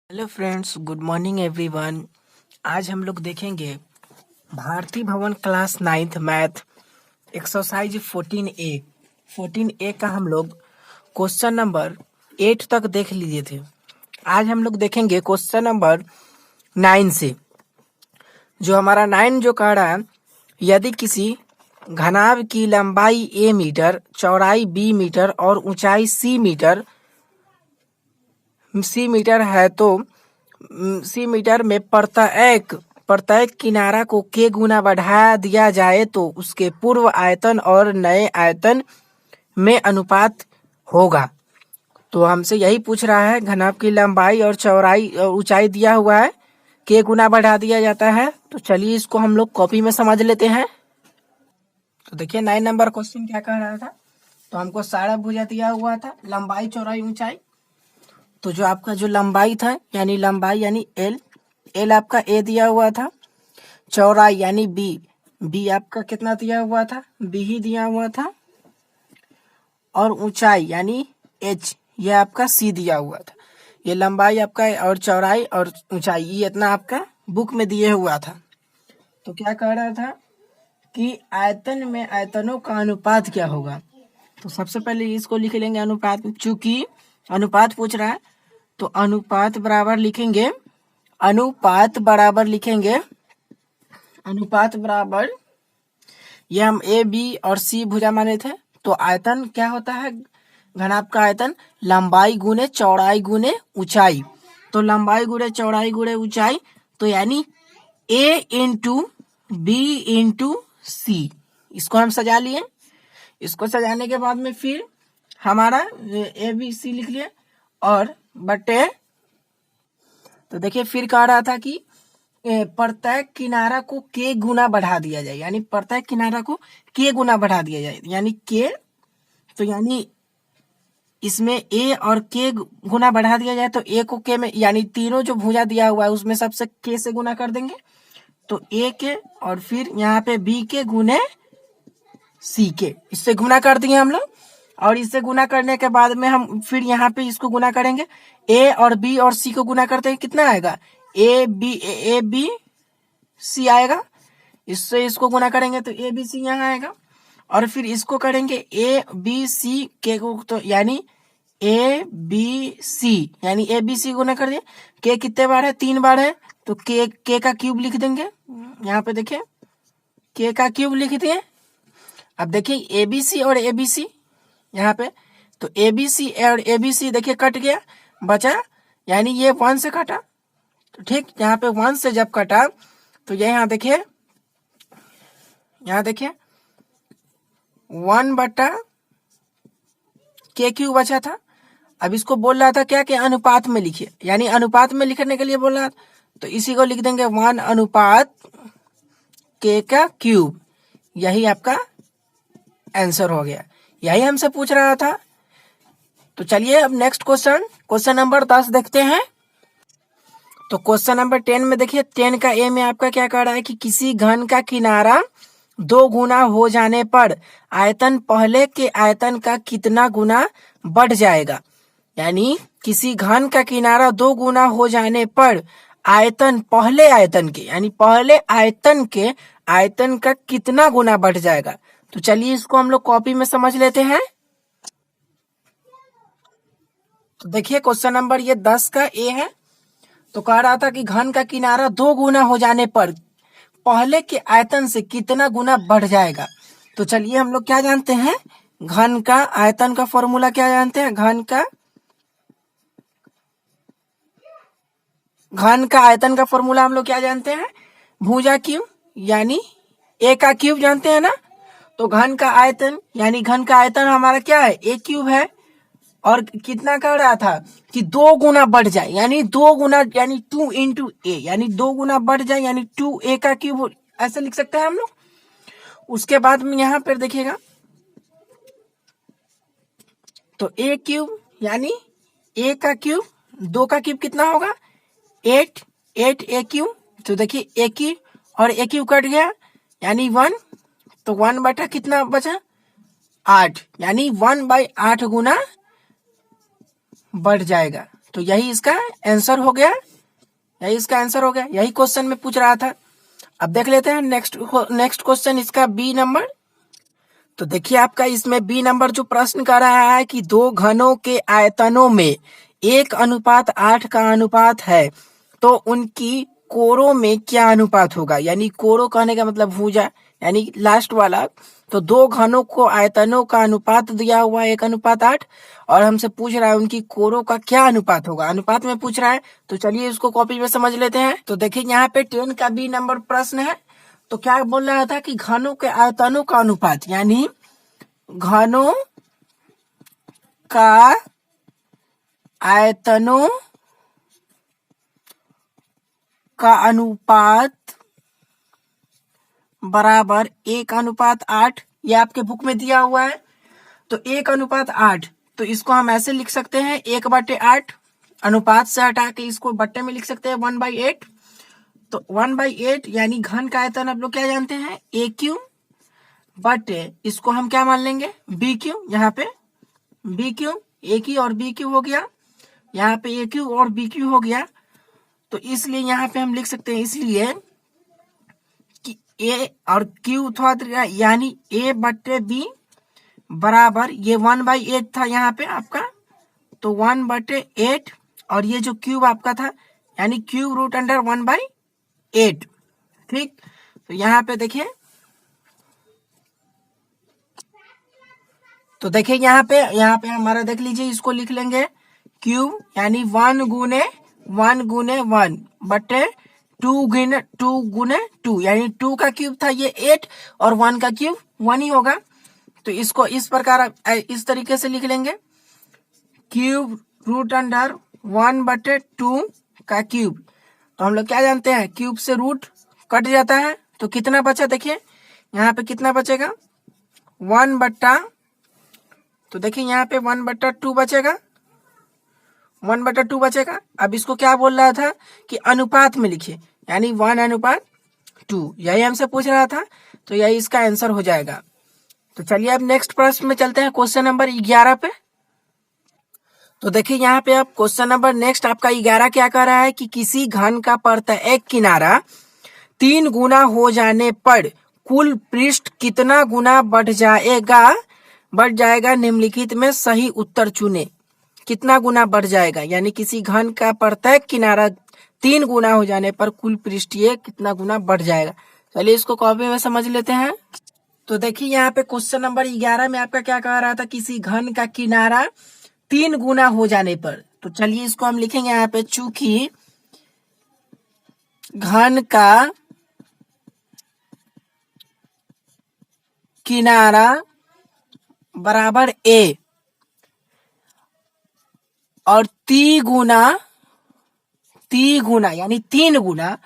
Hello friends, good morning everyone. आज हम लोग देखेंगे भारती भवन class 9th math exercise 14A का हम लोग क्वेश्चन नंबर 8 तक देख लिए थे। आज हम लोग देखेंगे क्वेश्चन नंबर 9 से। जो हमारा 9 जो कह रहा है, यदि किसी घनाभ की लंबाई a मीटर, चौड़ाई b मीटर और ऊंचाई c मीटर है तो सी मीटर में प्रत्येक किनारा को k गुना बढ़ा दिया जाए तो उसके पूर्व आयतन और नए आयतन में अनुपात होगा। तो हमसे यही पूछ रहा है, घनाभ की लंबाई और चौड़ाई और ऊंचाई दिया हुआ है, k गुना बढ़ा दिया जाता है। तो चलिए इसको हम लोग कॉपी में समझ लेते हैं। तो देखिए 9 नंबर क्वेश्चन क्या कह रहा था। तो हमको सारा भुजा दिया हुआ था, लंबाई चौड़ाई ऊंचाई। तो जो आपका जो लंबाई था यानी लंबाई यानी एल आपका ए दिया हुआ था, चौड़ाई यानी बी आपका कितना दिया हुआ था, बी ही दिया हुआ था, और ऊंचाई यानी एच ये आपका सी दिया हुआ था। ये लंबाई आपका और चौड़ाई और ऊंचाई ये इतना आपका बुक में दिए हुआ था। तो क्या कह रहा था कि आयतन में आयतनों का अनुपात क्या होगा। तो सबसे पहले इसको लिख लेंगे अनुपात, चूंकि अनुपात पूछ रहा है तो अनुपात बराबर लिखेंगे, अनुपात बराबर ये हम ए बी और सी भुजा माने थे। तो आयतन क्या होता है, घनाभ का आयतन लंबाई गुने चौड़ाई गुने ऊंचाई। तो लंबाई गुने चौड़ाई गुने ऊंचाई तो यानी ए इंटू बी इंटू सी। इसको हम सजा लिए। इसको सजाने के बाद में फिर हमारा ए बी सी लिख लिए और बटे। तो देखिए फिर कह रहा था कि प्रत्येक किनारा को k गुना बढ़ा दिया जाए, यानी प्रत्येक किनारा को k गुना बढ़ा दिया जाए, यानी k। तो यानी इसमें a और k गुना बढ़ा दिया जाए तो a को k में, यानी तीनों जो भुजा दिया हुआ है उसमें सबसे k से गुना कर देंगे। तो a के और फिर यहाँ पे b के गुने c के, इससे गुना कर दिए हम लोग। और इससे गुना करने के बाद में हम फिर यहाँ पे इसको गुना करेंगे, a और b और c को गुना करते हैं, कितना आएगा ए बी सी आएगा। इससे इसको गुना करेंगे तो ए बी सी यहाँ आएगा। और फिर इसको करेंगे ए बी सी के को, तो यानी ए बी सी यानी ए बी सी गुना कर दिए। के कितने बार है, 3 बार है, तो के का क्यूब लिख देंगे। यहाँ पे देखिए के का क्यूब लिख दिए। अब देखिए ए बी सी और ए बी सी यहाँ पे, तो ए बी सी और ए बी सी देखिए कट गया, बचा यानी ये 1 से कटा। तो ठीक, यहाँ पे 1 से जब कटा तो ये यहाँ देखिए 1 बटा के क्यू बचा था। अब इसको बोल रहा था क्या कि अनुपात में लिखिए, यानी अनुपात में लिखने के लिए बोल रहा था। तो इसी को लिख देंगे 1 अनुपात के का क्यूब। यही आपका आंसर हो गया, यही हमसे पूछ रहा था। तो चलिए अब नेक्स्ट क्वेश्चन नंबर 10 देखते हैं। तो क्वेश्चन नंबर 10 में देखिए 10 का ए में आपका क्या कह रहा है कि किसी घन का किनारा 2 गुना हो जाने पर आयतन पहले के आयतन का कितना गुना बढ़ जाएगा। यानी किसी घन का किनारा 2 गुना हो जाने पर आयतन पहले आयतन के, यानी पहले आयतन के आयतन का कितना गुना बढ़ जाएगा। तो चलिए इसको हम लोग कॉपी में समझ लेते हैं। तो देखिए क्वेश्चन नंबर ये 10 का ए है। तो कह रहा था कि घन का किनारा 2 गुना हो जाने पर पहले के आयतन से कितना गुना बढ़ जाएगा। तो चलिए हम लोग क्या जानते हैं, घन का आयतन का फॉर्मूला क्या जानते हैं, घन का आयतन का फॉर्मूला हम लोग क्या जानते हैं, भुजा क्यूब यानी ए का क्यूब जानते हैं ना। तो घन का आयतन यानी घन का आयतन हमारा क्या है, ए क्यूब है। और कितना कह रहा था कि 2 गुना बढ़ जाए, यानी 2 गुना यानी 2 इंटू ए, यानी 2 गुना बढ़ जाए यानी 2a का क्यूब, ऐसे लिख सकते हैं हम लोग। उसके बाद में यहाँ पर देखिएगा तो ए क्यूब यानी ए का क्यूब, 2 का क्यूब कितना होगा 8 ए क्यूब। तो देखिए ए क्यूब और ए क्यूब कट गया यानी 1, तो 1 बटा कितना बचा 8, यानी 1/8 गुना बढ़ जाएगा। तो यही इसका आंसर हो गया, यही क्वेश्चन में पूछ रहा था। अब देख लेते हैं नेक्स्ट क्वेश्चन इसका बी नंबर। तो देखिए आपका इसमें बी नंबर जो प्रश्न कर रहा है कि दो घनों के आयतनों में 1:8 का अनुपात है, तो उनकी कोरों में क्या अनुपात होगा। यानी कोरों कहने का मतलब भुजा, यानी लास्ट वाला। तो दो घनों को आयतनों का अनुपात दिया हुआ है 1:8, और हमसे पूछ रहा है उनकी कोरों का क्या अनुपात होगा, अनुपात में पूछ रहा है। तो चलिए इसको कॉपी में समझ लेते हैं। तो देखिए यहाँ पे 10 का बी नंबर प्रश्न है। तो क्या बोल रहा था कि घनों के आयतनों का अनुपात, यानी घनों का आयतनों का अनुपात बराबर 1:8। ये आपके बुक में दिया हुआ है। तो 1:8, तो इसको हम ऐसे लिख सकते हैं 1/8, अनुपात से हटा के इसको बट्टे में लिख सकते हैं 1/8। तो 1/8 यानी घन का आयतन आप लोग क्या जानते हैं, AQ बटे इसको हम क्या मान लेंगे, BQ। यहाँ पे BQ, AQ और BQ हो गया, यहाँ पे AQ और BQ हो गया। तो इसलिए यहाँ पे हम लिख सकते हैं इसलिए कि A और Q थोड़ा, यानी A/B बराबर ये 1/8 था यहाँ पे आपका, तो 1/8, और ये जो क्यूब आपका था यानी क्यूब रूट अंडर 1/8। ठीक, तो यहाँ पे देखिए, तो देखिए यहाँ पे हमारा देख लीजिए, इसको लिख लेंगे क्यूब, यानी 1 गुने 1 बटे 2 गुने 2, यानी 2 का क्यूब था ये 8, और 1 का क्यूब 1 ही होगा। तो इसको इस प्रकार इस तरीके से लिख लेंगे, क्यूब रूट अंडर 1/2 का क्यूब। तो हम लोग क्या जानते हैं, क्यूब से रूट कट जाता है, तो कितना बचा, देखिए यहाँ पे कितना बचेगा, 1/, तो देखिए यहाँ पे 1/2 बचेगा, 1/2 बचेगा। अब इसको क्या बोल रहा था कि अनुपात में लिखिए, यानी 1:2, यही हमसे पूछ रहा था। तो यही इसका आंसर हो जाएगा। तो चलिए अब नेक्स्ट प्रश्न में चलते हैं, क्वेश्चन नंबर 11 पे। तो देखिए यहाँ पे अब क्वेश्चन नंबर नेक्स्ट आपका 11 क्या कह रहा है कि किसी घन का प्रत्येक किनारा 3 गुना हो जाने पर कुल पृष्ठ कितना गुना बढ़ जाएगा, निम्नलिखित में सही उत्तर चुने। कितना गुना बढ़ जाएगा, यानी किसी घन का प्रत्येक किनारा 3 गुना हो जाने पर कुल पृष्ठ ये कितना गुना बढ़ जाएगा। चलिए इसको कॉपी में समझ लेते हैं। तो देखिए यहाँ पे क्वेश्चन नंबर 11 में आपका क्या कह रहा था, किसी घन का किनारा 3 गुना हो जाने पर। तो चलिए इसको हम लिखेंगे यहाँ पे, चूंकि घन का किनारा बराबर A और 3 गुना यानी 3 गुना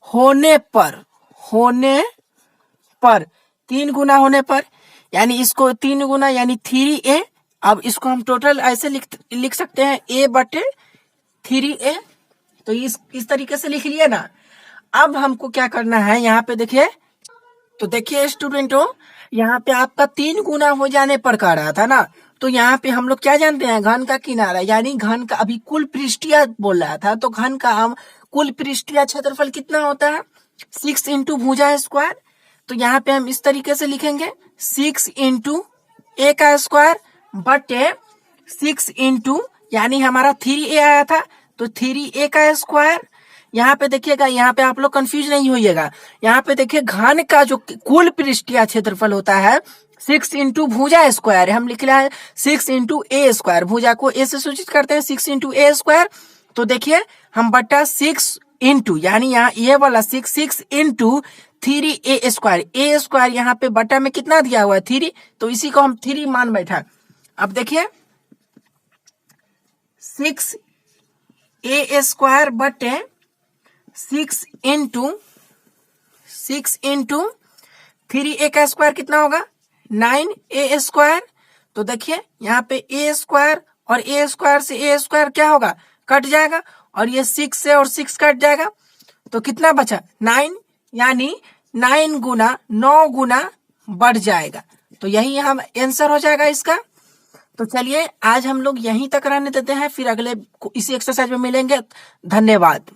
होने पर 3 गुना होने पर, यानी इसको 3 गुना यानी 3A। अब इसको हम टोटल ऐसे लिख सकते हैं A/3A। तो इस तरीके से लिख लिया ना। अब हमको क्या करना है, यहाँ पे देखिए, तो देखिए स्टूडेंटों, यहाँ पे आपका 3 गुना हो जाने पर कह रहा था ना। तो यहाँ पे हम लोग क्या जानते हैं, घन का किनारा यानी घन का, अभी कुल पृष्ठीय बोल रहा था, तो घन का हम कुल पृष्ठीय क्षेत्रफल कितना होता है, 6 इंटू भुजा स्क्वायर। तो यहाँ पे हम इस तरीके से लिखेंगे 6 इंटू A का स्क्वायर बटे 6 इंटू, यानी हमारा 3A आया था, तो 3A का स्क्वायर। यहाँ पे देखिएगा, यहाँ पे आप लोग कंफ्यूज नहीं होइएगा। यहाँ पे देखिए घन का जो कुल पृष्ठीय क्षेत्रफल होता है 6 इंटू भुजा स्क्वायर, हम लिख रहे हैं 6 इंटू A स्क्वायर, भुजा को A से सूचित करते हैं 6 इंटू A स्क्वायर। तो देखिए हम बटा 6 इंटू, यानी यहाँ ये वाला 6 into 3A square, A square यहाँ पे बटा में कितना दिया हुआ है 3, तो इसी को हम 3 मान बैठा। अब देखिए 6A स्क्वायर बटे 6 इंटू 3A का स्क्वायर कितना होगा, 9A स्क्वायर। तो देखिए यहाँ पे A स्क्वायर और A स्क्वायर से A स्क्वायर क्या होगा, कट जाएगा, और ये 6 से और 6 कट जाएगा, तो कितना बचा 9, यानी 9 गुना 9 गुना बढ़ जाएगा। तो यही हम आंसर हो जाएगा इसका। तो चलिए आज हम लोग यहीं तक रहने देते हैं, फिर अगले इसी एक्सरसाइज में मिलेंगे। धन्यवाद।